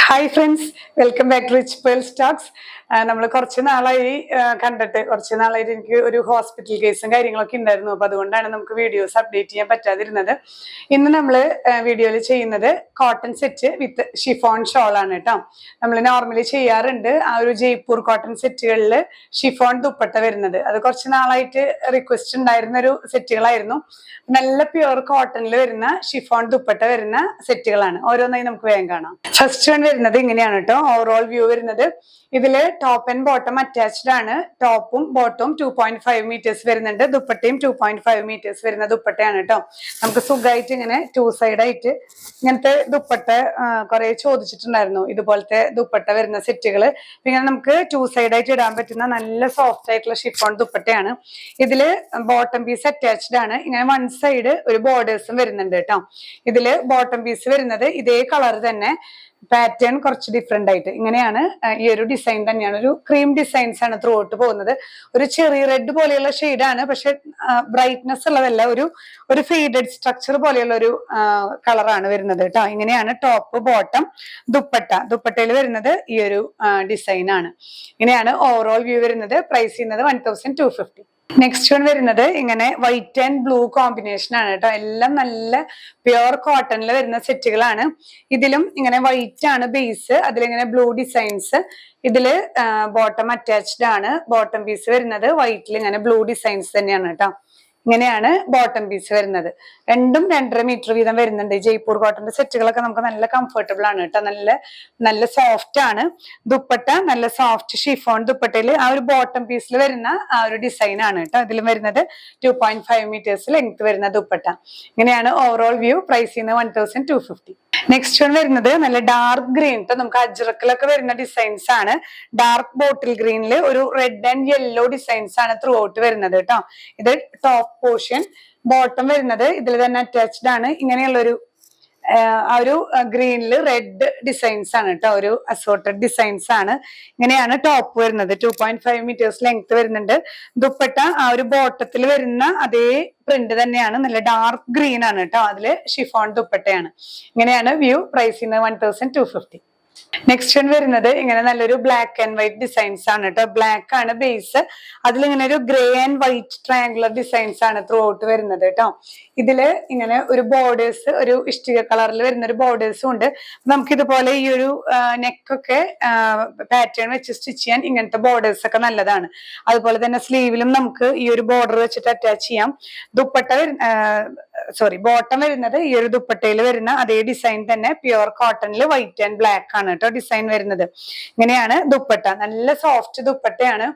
Hi friends, welcome back to Rich Pearl Stocks. നമ്മൾ കുറച്ച് നാളായി കണ്ടിട്ട്. കുറച്ച് നാളായിട്ട് എനിക്ക് ഒരു ഹോസ്പിറ്റൽ കേസും കാര്യങ്ങളൊക്കെ ഉണ്ടായിരുന്നു. അപ്പൊ അതുകൊണ്ടാണ് നമുക്ക് വീഡിയോസ് അപ്ഡേറ്റ് ചെയ്യാൻ പറ്റാതിരുന്നത്. ഇന്ന് നമ്മൾ വീഡിയോയിൽ ചെയ്യുന്നത് കോട്ടൺ സെറ്റ് വിത്ത് ഷിഫോൺ ഷോൾ ആണ് കേട്ടോ. നമ്മൾ നോർമലി ചെയ്യാറുണ്ട് ആ ഒരു ജയ്പൂർ കോട്ടൺ സെറ്റുകളിൽ ഷിഫോൺ ദുപ്പട്ട വരുന്നത്. അത് കുറച്ച് നാളായിട്ട് റിക്വസ്റ്റ് ഉണ്ടായിരുന്ന ഒരു സെറ്റുകളായിരുന്നു. നല്ല പ്യുവർ കോട്ടണിൽ വരുന്ന ഷിഫോൺ ദുപ്പട്ട വരുന്ന സെറ്റുകളാണ്. ഓരോന്നായി നമുക്ക് വേഗം കാണാം. ഫസ്റ്റ് വൺ വരുന്നത് ഇങ്ങനെയാണ് കേട്ടോ. ഓവറോൾ വ്യൂ വരുന്നത് ഇതില് ടോപ്പ് ആൻഡ് ബോട്ടം അറ്റാച്ച്ഡ് ആണ്. ടോപ്പും ബോട്ടവും 2.5 മീറ്റേഴ്സ് വരുന്നുണ്ട്. ദുപ്പട്ടയും 2.5 മീറ്റേഴ്സ് വരുന്ന ദുപ്പട്ടയാണ് കേട്ടോ. നമുക്ക് സുഖമായിട്ട് ഇങ്ങനെ 2 സൈഡ് ആയിട്ട് ഇങ്ങനത്തെ ദുപ്പട്ട കുറെ ചോദിച്ചിട്ടുണ്ടായിരുന്നു. ഇതുപോലത്തെ ദുപ്പട്ട വരുന്ന സെറ്റുകള് ഇങ്ങനെ നമുക്ക് 2 സൈഡ് ആയിട്ട് ഇടാൻ പറ്റുന്ന നല്ല സോഫ്റ്റ് ആയിട്ടുള്ള ഷിഫോൺ ദുപ്പട്ടയാണ്. ഇതില് ബോട്ടം പീസ് അറ്റാച്ച്ഡ് ആണ്. ഇങ്ങനെ 1 സൈഡ് ഒരു ബോർഡേഴ്സും വരുന്നുണ്ട് കേട്ടോ. ഇതില് ബോട്ടം പീസ് വരുന്നത് ഇതേ കളർ തന്നെ, പാറ്റേൺ കുറച്ച് ഡിഫറെന്റ് ആയിട്ട് ഇങ്ങനെയാണ്. ഈ ഒരു ഡിസൈൻ തന്നെയാണ്, ഒരു ക്രീം ഡിസൈൻസ് ആണ് ത്രൂ ഔട്ട് പോകുന്നത്. ഒരു ചെറിയ റെഡ് പോലെയുള്ള ഷെയ്ഡാണ്, പക്ഷെ ബ്രൈറ്റ്നെസ് ഉള്ളതല്ല. ഒരു ഫീഡഡ് സ്ട്രക്ചർ പോലെയുള്ള ഒരു കളറാണ് വരുന്നത് കേട്ടോ. ഇങ്ങനെയാണ് ടോപ്പ് ബോട്ടം ദുപ്പട്ടയിൽ വരുന്നത്. ഈ ഒരു ഡിസൈൻ ആണ്. ഇങ്ങനെയാണ് ഓവറോൾ വ്യൂ വരുന്നത്. പ്രൈസ് ചെയ്യുന്നത് 1250. നെക്സ്റ്റ് വൺ വരുന്നത് ഇങ്ങനെ വൈറ്റ് ആൻഡ് ബ്ലൂ കോമ്പിനേഷൻ ആണ് കേട്ടോ. എല്ലാം നല്ല പ്യുവർ കോട്ടണിൽ വരുന്ന സെറ്റുകളാണ്. ഇതിലും ഇങ്ങനെ വൈറ്റ് ആണ് ബേസ്, അതിലിങ്ങനെ ബ്ലൂ ഡിസൈൻസ്. ഇതില് ബോട്ടം അറ്റാച്ച്ഡ് ആണ്. ബോട്ടം പീസ് വരുന്നത് വൈറ്റിൽ ഇങ്ങനെ ബ്ലൂ ഡിസൈൻസ് തന്നെയാണ് കേട്ടോ. ഇങ്ങനെയാണ് ബോട്ടം പീസ് വരുന്നത്. രണ്ടും 2.5 മീറ്റർ വീതം വരുന്നുണ്ട്. ജയ്പൂർ കോട്ടന്റെ സെറ്റുകളൊക്കെ നമുക്ക് നല്ല കംഫർട്ടബിൾ ആണ് കേട്ടോ. നല്ല സോഫ്റ്റ് ആണ്. ദുപ്പട്ട നല്ല സോഫ്റ്റ് ഷിഫോൺ ദുപ്പട്ടയിൽ ആ ഒരു ബോട്ടം പീസിൽ വരുന്ന ആ ഒരു ഡിസൈൻ ആണ് കേട്ടോ. ഇതിലും വരുന്നത് 2.5 മീറ്റേഴ്സ് ലെങ്ത് വരുന്ന ദുപ്പട്ട. ഇങ്ങനെയാണ് ഓവറോൾ വ്യൂ. പ്രൈസ് ചെയ്യുന്നത് 1250. നെക്സ്റ്റ് വൺ വരുന്നത് നല്ല ഡാർക്ക് ഗ്രീൻ. നമുക്ക് അജ്രക്കിലൊക്കെ വരുന്ന ഡിസൈൻസ് ആണ്. ഡാർക്ക് ബോട്ടിൽ ഗ്രീനില് ഒരു റെഡ് ആൻഡ് യെല്ലോ ഡിസൈൻസ് ആണ് ത്രൂ ഔട്ട് വരുന്നത് കേട്ടോ. ഇത് ടോപ്പ് പോർഷൻ. ബോട്ടം വരുന്നത് ഇതിൽ തന്നെ അറ്റാച്ച്ഡ് ആണ്. ഇങ്ങനെയുള്ളൊരു ആ ഒരു ഗ്രീനില് റെഡ് ഡിസൈൻസ് ആണ് കേട്ടോ. ഒരു അസോർട്ടഡ് ഡിസൈൻസ് ആണ്. ഇങ്ങനെയാണ് ടോപ്പ് വരുന്നത്. 2.5 മീറ്റേഴ്സ് ലെങ്ത് വരുന്നുണ്ട്. ദുപ്പട്ട ആ ഒരു ബോട്ടത്തിൽ വരുന്ന അതേ പ്രിന്റ് തന്നെയാണ്. നല്ല ഡാർക്ക് ഗ്രീൻ ആണ് കേട്ടോ. അതില് ഷിഫോൺ ദുപ്പട്ടയാണ്. ഇങ്ങനെയാണ് വ്യൂ. പ്രൈസ് ചെയ്യുന്നത് 1250. നെക്സ്റ്റ് വൺ വരുന്നത് ഇങ്ങനെ നല്ലൊരു ബ്ലാക്ക് ആൻഡ് വൈറ്റ് ഡിസൈൻസ് ആണ് കേട്ടോ. ബ്ലാക്ക് ആണ് ബേസ്, അതിലിങ്ങനെ ഒരു grey and white triangular designs ആണ് ത്രൂ ഔട്ട് വരുന്നത് കേട്ടോ. ഇതില് ഇങ്ങനെ ഒരു ബോർഡേഴ്സ്, ഒരു ഇഷ്ടിക കളറിൽ വരുന്ന ഒരു ബോർഡേഴ്സും ഉണ്ട്. നമുക്ക് ഇതുപോലെ ഈ ഒരു നെക്കൊക്കെ പാറ്റേൺ വെച്ച് സ്റ്റിച്ച് ചെയ്യാൻ ഇങ്ങനത്തെ ബോർഡേഴ്സ് ഒക്കെ നല്ലതാണ്. അതുപോലെ തന്നെ സ്ലീവിലും നമുക്ക് ഈ ഒരു ബോർഡർ വെച്ചിട്ട് അറ്റാച്ച് ചെയ്യാം. ബോട്ടം വരുന്നത് ഈ ഒരു ദുപ്പട്ടയിൽ വരുന്ന അതേ ഡിസൈൻ തന്നെ, പ്യുവർ കോട്ടണിൽ വൈറ്റ് ആൻഡ് ബ്ലാക്ക് ആണ് കേട്ടോ ഡിസൈൻ വരുന്നത്. ഇങ്ങനെയാണ് ദുപ്പട്ട. നല്ല സോഫ്റ്റ് ദുപ്പട്ടയാണ്.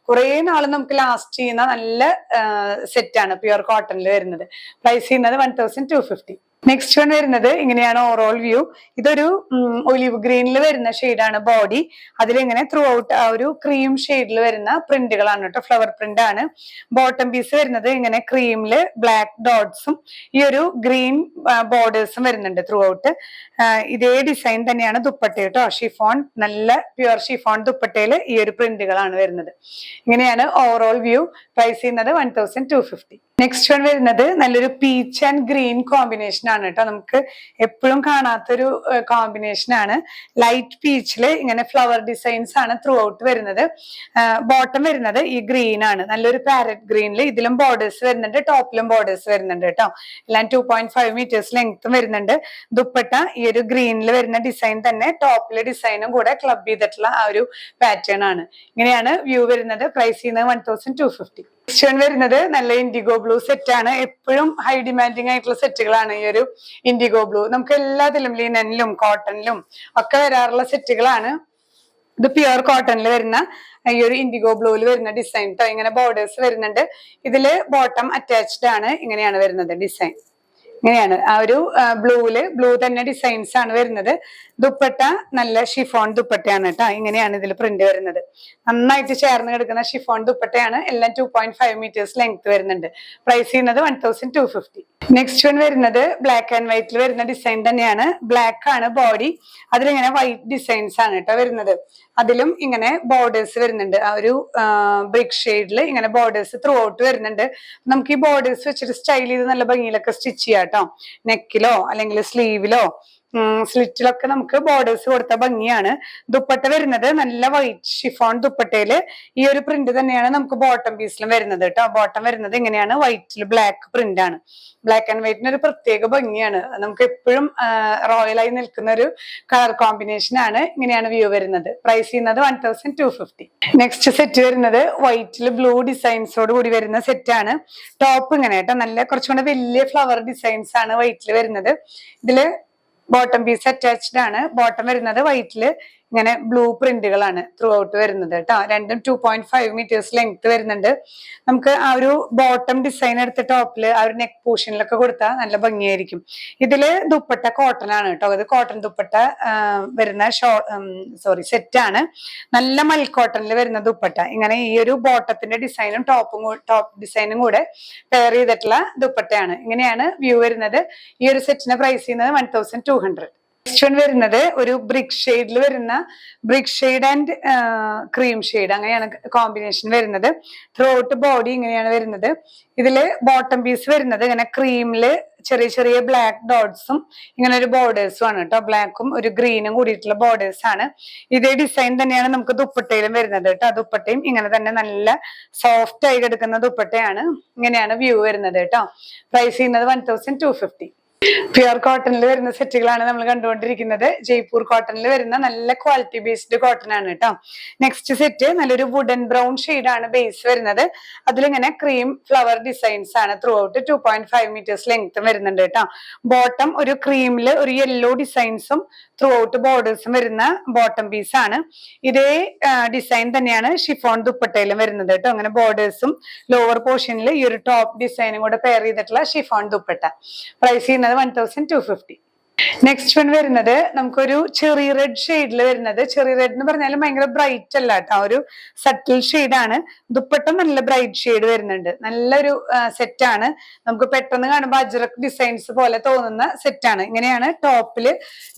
കുറെ നാള് നമുക്ക് ലാസ്റ്റ് ചെയ്യുന്ന നല്ല സെറ്റാണ് പ്യുവർ കോട്ടണിൽ വരുന്നത്. പ്രൈസ് ചെയ്യുന്നത് 1250. നെക്സ്റ്റ് വൺ വരുന്നത് ഇങ്ങനെയാണ് ഓവറോൾ വ്യൂ. ഇതൊരു ഒലിവ് ഗ്രീനിൽ വരുന്ന ഷെയ്ഡാണ് ബോഡി. അതിലിങ്ങനെ ത്രൂ ഔട്ട് ആ ഒരു ക്രീം ഷെയ്ഡിൽ വരുന്ന പ്രിന്റുകളാണ് കേട്ടോ. ഫ്ലവർ പ്രിന്റ് ആണ്. ബോട്ടം പീസ് വരുന്നത് ഇങ്ങനെ ക്രീമില് ബ്ലാക്ക് ഡോട്ട്സും ഈ ഒരു ഗ്രീൻ ബോർഡേഴ്സും വരുന്നുണ്ട് ത്രൂ ഔട്ട്. ഇതേ ഡിസൈൻ തന്നെയാണ് ദുപ്പട്ട കേട്ടോ. ഷിഫോൺ, നല്ല പ്യുവർ ഷിഫോൺ ദുപ്പട്ടയിൽ ഈ ഒരു പ്രിന്റുകളാണ് വരുന്നത്. ഇങ്ങനെയാണ് ഓവറോൾ വ്യൂ. പ്രൈസ് ചെയ്യുന്നത് 1250. നെക്സ്റ്റ് വൺ വരുന്നത് നല്ലൊരു പീച്ച് ആൻഡ് ഗ്രീൻ കോമ്പിനേഷൻ ആണ് കേട്ടോ. നമുക്ക് എപ്പോഴും കാണാത്തൊരു കോമ്പിനേഷൻ ആണ്. ലൈറ്റ് പീച്ചില് ഇങ്ങനെ ഫ്ലവർ ഡിസൈൻസ് ആണ് ത്രൂ ഔട്ട് വരുന്നത്. ബോട്ടം വരുന്നത് ഈ ഗ്രീൻ ആണ്, നല്ലൊരു പാരറ്റ് ഗ്രീനിൽ. ഇതിലും ബോർഡേഴ്സ് വരുന്നുണ്ട്, ടോപ്പിലും ബോർഡേഴ്സ് വരുന്നുണ്ട് കേട്ടോ. എല്ലാം 2.5 മീറ്റേഴ്സ് ലെങ്ത്തും വരുന്നുണ്ട്. ദുപ്പട്ട ഈ ഒരു ഗ്രീനിൽ വരുന്ന ഡിസൈൻ തന്നെ, ടോപ്പിലെ ഡിസൈനും കൂടെ ക്ലബ് ചെയ്തിട്ടുള്ള ആ ഒരു പാറ്റേൺ ആണ്. ഇങ്ങനെയാണ് വ്യൂ വരുന്നത്. പ്രൈസ് ചെയ്യുന്നത് 1250. നെക്സ്റ്റ് വരുന്നത് നല്ല ഇൻഡിഗോ ബ്ലൂ സെറ്റ് ആണ്. എപ്പോഴും ഹൈ ഡിമാൻഡിങ് ആയിട്ടുള്ള സെറ്റുകളാണ് ഈ ഒരു ഇൻഡിഗോ ബ്ലൂ. നമുക്ക് എല്ലാത്തിലും ലിനനിലും കോട്ടണിലും ഒക്കെ വരാറുള്ള സെറ്റുകളാണ്. ഇത് പ്യുവർ കോട്ടണിൽ വരുന്ന ഈ ഒരു ഇൻഡിഗോ ബ്ലൂവിൽ വരുന്ന ഡിസൈൻ ട്ടോ. ഇങ്ങനെ ബോർഡേഴ്സ് വരുന്നുണ്ട്. ഇതില് ബോട്ടം അറ്റാച്ച്ഡ് ആണ്. ഇങ്ങനെയാണ് വരുന്നത് ഡിസൈൻ. ഇങ്ങനെയാണ് ആ ഒരു ബ്ലൂ തന്നെ ഡിസൈൻസ് ആണ് വരുന്നത്. ദുപ്പട്ട നല്ല ഷിഫോൺ ദുപ്പട്ടയാണ് കേട്ടോ. ഇങ്ങനെയാണ് ഇതിൽ പ്രിന്റ് വരുന്നത്. നന്നായിട്ട് ചേർന്ന് കിടക്കുന്ന ഷിഫോൺ ദുപ്പട്ടയാണ്. എല്ലാം 2.5 മീറ്റേഴ്സ് ലെങ്ത് വരുന്നുണ്ട്. പ്രൈസ് ചെയ്യുന്നത് 1250. നെക്സ്റ്റ് വൺ വരുന്നത് ബ്ലാക്ക് ആൻഡ് വൈറ്റിൽ വരുന്ന ഡിസൈൻ തന്നെയാണ്. ബ്ലാക്ക് ആണ് ബോഡി, അതിലിങ്ങനെ വൈറ്റ് ഡിസൈൻസ് ആണ് കേട്ടോ വരുന്നത്. അതിലും ഇങ്ങനെ ബോർഡേഴ്സ് വരുന്നുണ്ട്. ആ ഒരു ബ്രിക്ക് ഷെയ്ഡിൽ ഇങ്ങനെ ബോർഡേഴ്സ് ത്രൂ ഔട്ട് വരുന്നുണ്ട്. നമുക്ക് ഈ ബോർഡേഴ്സ് വെച്ചിട്ട് സ്റ്റൈൽ ചെയ്ത് നല്ല ഭംഗിയിലൊക്കെ സ്റ്റിച്ച് ചെയ്യാം കേട്ടോ. നെക്കിലോ അല്ലെങ്കിൽ സ്ലീവിലോ സ്ലിറ്റിലൊക്കെ നമുക്ക് ബോർഡേഴ്സ് കൊടുത്ത ഭംഗിയാണ്. ദുപ്പട്ട വരുന്നത് നല്ല വൈറ്റ് ഷിഫോൺ ദുപ്പട്ടയില് ഈ ഒരു പ്രിന്റ് തന്നെയാണ് നമുക്ക് ബോട്ടം പീസിലും വരുന്നത് കേട്ടോ. ബോട്ടം വരുന്നത് ഇങ്ങനെയാണ്, വൈറ്റിൽ ബ്ലാക്ക് പ്രിന്റ് ആണ്. ബ്ലാക്ക് ആൻഡ് വൈറ്റിന് ഒരു പ്രത്യേക ഭംഗിയാണ്. നമുക്ക് എപ്പോഴും റോയലായി നിൽക്കുന്ന ഒരു കളർ കോമ്പിനേഷൻ ആണ്. ഇങ്ങനെയാണ് വ്യൂ വരുന്നത്. പ്രൈസ് ചെയ്യുന്നത് 1250. നെക്സ്റ്റ് സെറ്റ് വരുന്നത് വൈറ്റിൽ ബ്ലൂ ഡിസൈൻസോട് കൂടി വരുന്ന സെറ്റ് ആണ്. ടോപ്പ് ഇങ്ങനെ കേട്ടോ, നല്ല കുറച്ചുകൂടെ വലിയ ഫ്ലവർ ഡിസൈൻസ് ആണ് വൈറ്റിൽ വരുന്നത്. ഇതില് ബോട്ടം പീസ് അറ്റാച്ച്ഡ് ആണ്. ബോട്ടം വരുന്നത് വൈറ്റില് ഇങ്ങനെ ബ്ലൂ പ്രിന്റുകളാണ് ത്രൂ ഔട്ട് വരുന്നത് കേട്ടോ. രണ്ടും 2.5 മീറ്റേഴ്സ് ലെങ്ത് വരുന്നുണ്ട്. നമുക്ക് ആ ഒരു ബോട്ടം ഡിസൈൻ എടുത്ത ടോപ്പില് ആ ഒരു നെക്ക് പോർഷനിലൊക്കെ കൊടുത്താൽ നല്ല ഭംഗിയായിരിക്കും. ഇതില് ദുപ്പട്ട കോട്ടൺ ആണ് കേട്ടോ. ഇത് കോട്ടൺ ദുപ്പട്ട വരുന്ന സെറ്റ് ആണ്. നല്ല മൽ കോട്ടണിൽ വരുന്ന ദുപ്പട്ട. ഇങ്ങനെ ഈ ഒരു ബോട്ടത്തിന്റെ ഡിസൈനും ടോപ്പ് ഡിസൈനും കൂടെ പെയർ ചെയ്തിട്ടുള്ള ദുപ്പട്ടയാണ്. ഇങ്ങനെയാണ് വ്യൂ വരുന്നത്. ഈ ഒരു സെറ്റിന് പ്രൈസ് ചെയ്യുന്നത് 1200. നെക്സ്റ്റ് വൺ വരുന്നത് ഒരു ബ്രിക്ക് ഷെയ്ഡിൽ വരുന്ന brick shade and cream shade, അങ്ങനെയാണ് കോമ്പിനേഷൻ വരുന്നത്. ത്രൂ ഔട്ട് ബോഡി ഇങ്ങനെയാണ് വരുന്നത്. ഇതില് ബോട്ടം പീസ് വരുന്നത് ഇങ്ങനെ ക്രീമില് ചെറിയ ചെറിയ ബ്ലാക്ക് ഡോട്ട്സും ഇങ്ങനെ ഒരു ബോർഡേഴ്സും ആണ് കേട്ടോ. ബ്ലാക്കും ഒരു ഗ്രീനും കൂടിയിട്ടുള്ള ബോർഡേഴ്സ് ആണ്. ഇതേ ഡിസൈൻ തന്നെയാണ് നമുക്ക് ദുപ്പട്ടയിലും വരുന്നത് കേട്ടോ. ദുപ്പട്ടയും ഇങ്ങനെ തന്നെ നല്ല സോഫ്റ്റ് ആയി കിടക്കുന്ന ദുപ്പട്ടയാണ്. ഇങ്ങനെയാണ് വ്യൂ വരുന്നത് കേട്ടോ. പ്രൈസ് ചെയ്യുന്നത് 1250. പ്യുർ കോട്ടണിൽ വരുന്ന സെറ്റുകളാണ് നമ്മൾ കണ്ടുകൊണ്ടിരിക്കുന്നത്. ജയ്പൂർ കോട്ടണിൽ വരുന്ന നല്ല ക്വാളിറ്റി ബേസ്ഡ് കോട്ടൺ ആണ് കേട്ടോ. നെക്സ്റ്റ് സെറ്റ് നല്ലൊരു വുഡൻ ബ്രൗൺ ആണ് ബേസ് വരുന്നത്. അതിലിങ്ങനെ ക്രീം ഫ്ലവർ ഡിസൈൻസ് ആണ്. ത്രൂ ഔട്ട് 2.5 മീറ്റേഴ്സ് ലെങ്ത് വരുന്നുണ്ട് കേട്ടോ. ബോട്ടം ഒരു ക്രീമില് ഒരു യെല്ലോ ഡിസൈൻസും ത്രൂ ഔട്ട് ബോർഡേഴ്സും വരുന്ന ബോട്ടം പീസ് ആണ്. ഇതേ ഡിസൈൻ തന്നെയാണ് ഷിഫോൺ ദുപ്പട്ടയിലും വരുന്നത് കേട്ടോ. അങ്ങനെ ബോർഡേഴ്സും ലോവർ പോർഷനിൽ ഈ ഒരു ടോപ്പ് ഡിസൈനും കൂടെ പെയർ ചെയ്തിട്ടുള്ള ഷിഫോൺ ദുപ്പട്ട. പ്രൈസ് ചെയ്യുന്നത് 1250. നെക്സ്റ്റ് വൺ വരുന്നത് നമുക്കൊരു ചെറി റെഡ് ഷെയ്ഡിൽ വരുന്നത്. ചെറി റെഡ് എന്ന് പറഞ്ഞാൽ ഭയങ്കര ബ്രൈറ്റ് അല്ല കേട്ടോ, ഒരു സട്ടിൽ ഷെയ്ഡാണ്. ദുപ്പട്ട നല്ല ബ്രൈറ്റ് ഷെയ്ഡ് വരുന്നുണ്ട്. നല്ലൊരു സെറ്റാണ്. നമുക്ക് പെട്ടെന്ന് കാണുമ്പോൾ അജ്രക് ഡിസൈൻസ് പോലെ തോന്നുന്ന സെറ്റാണ്. ഇങ്ങനെയാണ് ടോപ്പില്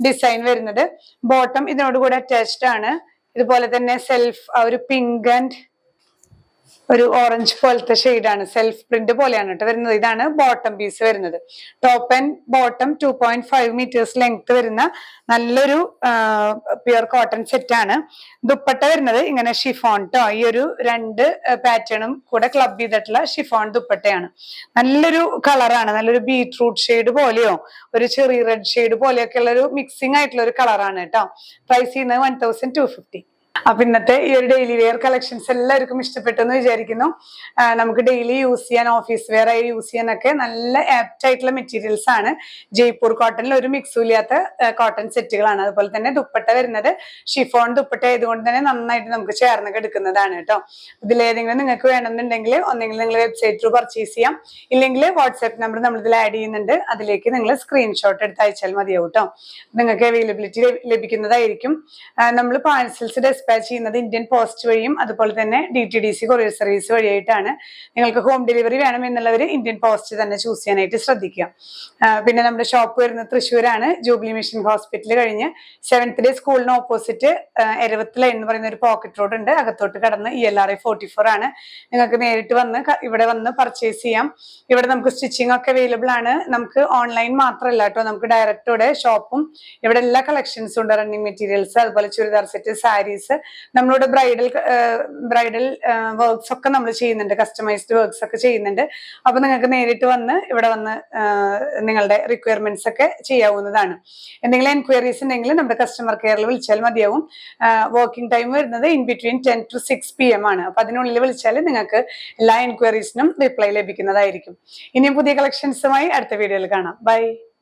ഡിസൈൻ വരുന്നത്. ബോട്ടം ഇതിനോട് കൂടെ അറ്റാച്ച്ഡ് ആണ്. ഇതുപോലെ തന്നെ സെൽഫ് ഒരു പിങ്ക് ആൻഡ് ഒരു ഓറഞ്ച് പോലത്തെ ഷെയ്ഡാണ്. സെൽഫ് പ്രിന്റ് പോലെയാണ് കേട്ടോ വരുന്നത്. ഇതാണ് ബോട്ടം പീസ് വരുന്നത്. Top and bottom 2.5 metres length വരുന്ന നല്ലൊരു പ്യുർ കോട്ടൺ സെറ്റ് ആണ്. ദുപ്പട്ട വരുന്നത് ഇങ്ങനെ ഷിഫോൺ ട്ടോ. ഈ ഒരു രണ്ട് പാറ്റേണും കൂടെ ക്ലബ് ചെയ്തിട്ടുള്ള ഷിഫോൺ ദുപ്പട്ടയാണ്. നല്ലൊരു കളറാണ്. നല്ലൊരു ബീട്രൂട്ട് ഷെയ്ഡ് പോലെയോ ഒരു ചെറിയ റെഡ് ഷെയ്ഡ് പോലെയൊക്കെ ഉള്ള ഒരു മിക്സിംഗ് ആയിട്ടുള്ള ഒരു കളറാണ് കേട്ടോ. പ്രൈസ് ചെയ്യുന്നത് 1250. അപ്പൊ ഇന്നത്തെ ഈ ഒരു ഡെയിലി വെയർ കളക്ഷൻസ് എല്ലാവർക്കും ഇഷ്ടപ്പെട്ടു എന്ന് വിചാരിക്കുന്നു. നമുക്ക് ഡെയിലി യൂസ് ചെയ്യാൻ, ഓഫീസ് വെയർ ആയി യൂസ് ചെയ്യാനൊക്കെ നല്ല ആപ്റ്റ് ആയിട്ടുള്ള മെറ്റീരിയൽസ് ആണ്. ജയ്പൂർ കോട്ടണിൽ ഒരു മിക്സും ഇല്ലാത്ത കോട്ടൺ സെറ്റുകളാണ്. അതുപോലെ തന്നെ ദുപ്പട്ട വരുന്നത് ഷിഫോൺ ദുപ്പട്ട ആയതുകൊണ്ട് തന്നെ നന്നായിട്ട് നമുക്ക് ചേർന്നൊക്കെ എടുക്കുന്നതാണ് കേട്ടോ. ഇതിലേതെങ്കിലും നിങ്ങൾക്ക് വേണമെന്നുണ്ടെങ്കിൽ ഒന്നെങ്കിൽ നിങ്ങൾ വെബ്സൈറ്റ് ത്രൂ പർച്ചേസ് ചെയ്യാം, ഇല്ലെങ്കിൽ വാട്സ്ആപ്പ് നമ്പർ നമ്മൾ ഇതിൽ ആഡ് ചെയ്യുന്നുണ്ട്. അതിലേക്ക് നിങ്ങൾ സ്ക്രീൻഷോട്ട് എടുത്ത് അയച്ചാൽ മതിയാവും കേട്ടോ. നിങ്ങൾക്ക് അവൈലബിലിറ്റി ലഭിക്കുന്നതായിരിക്കും. നമ്മൾ പാഴ്സൽസ് ഡിസ്പാച്ച് ചെയ്യുന്നത് ഇന്ത്യൻ പോസ്റ്റ് വഴിയും അതുപോലെ തന്നെ DTDC കൊറിയർ സർവീസ് വഴിയായിട്ടാണ്. നിങ്ങൾക്ക് ഹോം ഡെലിവറി വേണം എന്നുള്ളവർ ഇന്ത്യൻ പോസ്റ്റ് തന്നെ ചൂസ് ചെയ്യാനായിട്ട് ശ്രദ്ധിക്കുക. പിന്നെ നമ്മുടെ ഷോപ്പ് വരുന്നത് തൃശ്ശൂരാണ്. ജൂബിലി മിഷൻ ഹോസ്പിറ്റൽ കഴിഞ്ഞ് 7th ഡേ സ്കൂളിന് ഓപ്പോസിറ്റ് എരവത്ത് ലൈൻ എന്ന് പറയുന്ന ഒരു പോക്കറ്റ് റോഡ് ഉണ്ട്. അകത്തോട്ട് കടന്ന് ELRI 44 ആണ്. നിങ്ങൾക്ക് നേരിട്ട് വന്ന് ഇവിടെ വന്ന് പർച്ചേസ് ചെയ്യാം. ഇവിടെ നമുക്ക് സ്റ്റിച്ചിങ് ഒക്കെ അവൈലബിൾ ആണ്. നമുക്ക് ഓൺലൈൻ മാത്രമല്ല കേട്ടോ, നമുക്ക് ഡയറക്റ്റ് ഇവിടെ ഷോപ്പും ഇവിടെ എല്ലാ കളക്ഷൻസും ഉണ്ട്. റണ്ണിങ് മെറ്റീരിയൽസ്, അതുപോലെ ചുരിദാർ സെറ്റ്, സാരീസ്, നമ്മളുടെ ബ്രൈഡൽ വർക്ക്സ് ഒക്കെ നമ്മൾ ചെയ്യുന്നുണ്ട്. കസ്റ്റമൈസ്ഡ് വർക്ക്സ് ഒക്കെ ചെയ്യുന്നുണ്ട്. അപ്പൊ നിങ്ങൾക്ക് നേരിട്ട് വന്ന് ഇവിടെ വന്ന് നിങ്ങളുടെ റിക്വയർമെന്റ്സ് ഒക്കെ ചെയ്യാവുന്നതാണ്. എന്തെങ്കിലും എൻക്വയറീസ് ഉണ്ടെങ്കിൽ നമ്മുടെ കസ്റ്റമർ കെയറിൽ വിളിച്ചാൽ മതിയാവും. വർക്കിംഗ് ടൈം വരുന്നത് ഇൻ ബിറ്റ്വീൻ 10 to 6 PM ആണ്. അപ്പൊ അതിനുള്ളിൽ വിളിച്ചാൽ നിങ്ങൾക്ക് എല്ലാ എൻക്വയറീസിനും റിപ്ലൈ ലഭിക്കുന്നതായിരിക്കും. ഇനിയും പുതിയ കളക്ഷൻസുമായി അടുത്ത വീഡിയോയിൽ കാണാം. ബൈ.